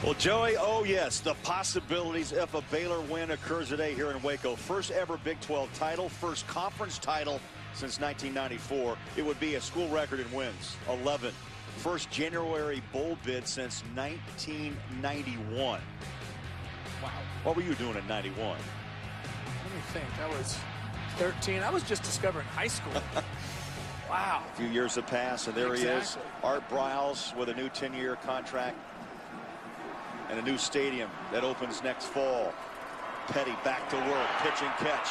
Well, Joey, oh yes, the possibilities if a Baylor win occurs today here in Waco. First ever Big 12 title, first conference title since 1994. It would be a school record in wins, 11. First January bowl bid since 1991. Wow. What were you doing in 91? Let me think. I was 13. I was just discovering high school. Wow. A few years have passed, and there he is. Art Briles with a new 10-year contract and a new stadium that opens next fall. Petty back to work, pitch and catch.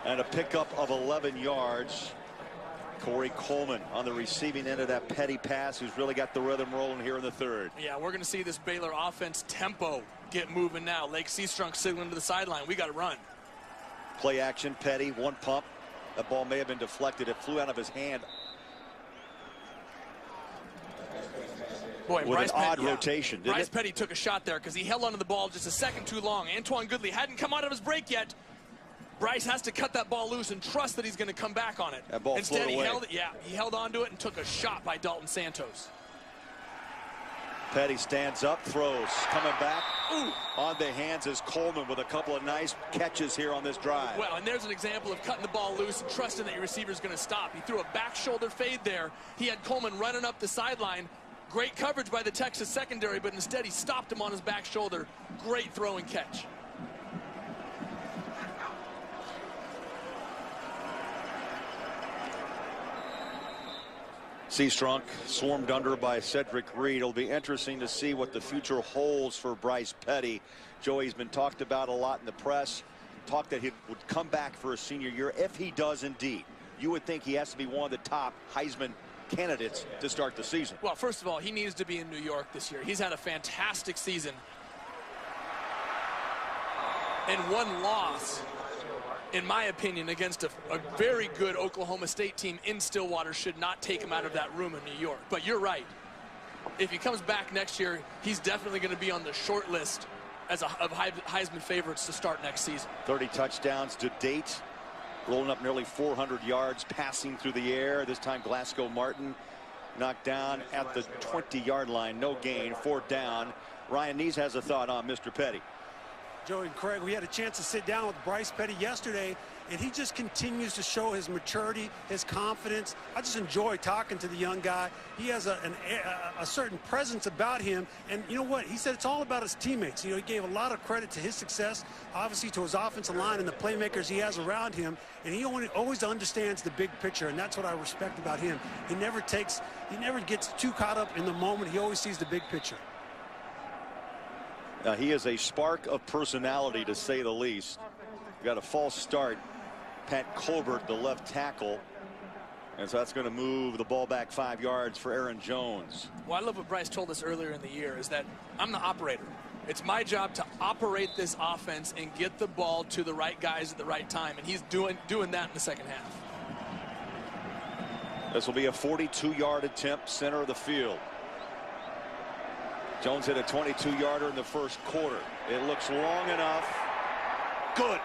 And a pickup of 11 yards. Corey Coleman on the receiving end of that Petty pass, who's really got the rhythm rolling here in the third. Yeah, we're going to see this Baylor offense tempo get moving now. Lake Seastrunk signaling to the sideline. We got to run. Play action, Petty, one pump. That ball may have been deflected. It flew out of his hand. Boy, with Bryce an odd rotation. Bryce Petty took a shot there because he held onto the ball just a second too long. Antoine Goodley hadn't come out of his break yet. Bryce has to cut that ball loose and trust that he's going to come back on it. That ball Instead, he held it. Yeah, he held onto it and took a shot by Dalton Santos. Petty stands up, throws, coming back. Ooh. On the hands is Coleman with a couple of nice catches here on this drive. Well, and there's an example of cutting the ball loose and trusting that your receiver's going to stop. He threw a back shoulder fade there. He had Coleman running up the sideline. Great coverage by the Texas secondary, but instead he stopped him on his back shoulder. Great throw and catch. Seastrunk swarmed under by Cedric Reed. It'll be interesting to see what the future holds for Bryce Petty. Joey's been talked about a lot in the press. Talked that he would come back for a senior year if he does indeed. You would think he has to be one of the top Heisman candidates to start the season. Well, first of all, he needs to be in New York this year. He's had a fantastic season. And one loss, in my opinion, against a very good Oklahoma State team in Stillwater should not take him out of that room in New York. But you're right. If he comes back next year, he's definitely going to be on the short list of Heisman favorites to start next season. 30 touchdowns to date. Rolling up nearly 400 yards passing through the air. This time Glasgow Martin knocked down at the 20-yard line. No gain, 4th down. Ryan Neese has a thought on Mr. Petty. Joey and Craig, we had a chance to sit down with Bryce Petty yesterday, and he just continues to show his maturity, his confidence. I just enjoy talking to the young guy. He has a certain presence about him, and you know what? He said it's all about his teammates. You know, he gave a lot of credit to his success, obviously to his offensive line and the playmakers he has around him, and he always understands the big picture, and that's what I respect about him. He never gets too caught up in the moment. He always sees the big picture. He is a spark of personality, to say the least. Got a false start. Pat Colbert, the left tackle. And so that's going to move the ball back 5 yards for Aaron Jones. Well, I love what Bryce told us earlier in the year, is that I'm the operator. It's my job to operate this offense and get the ball to the right guys at the right time. And he's doing that in the second half. This will be a 42-yard attempt, center of the field. Jones hit a 22-yarder in the first quarter. It looks long enough. Good.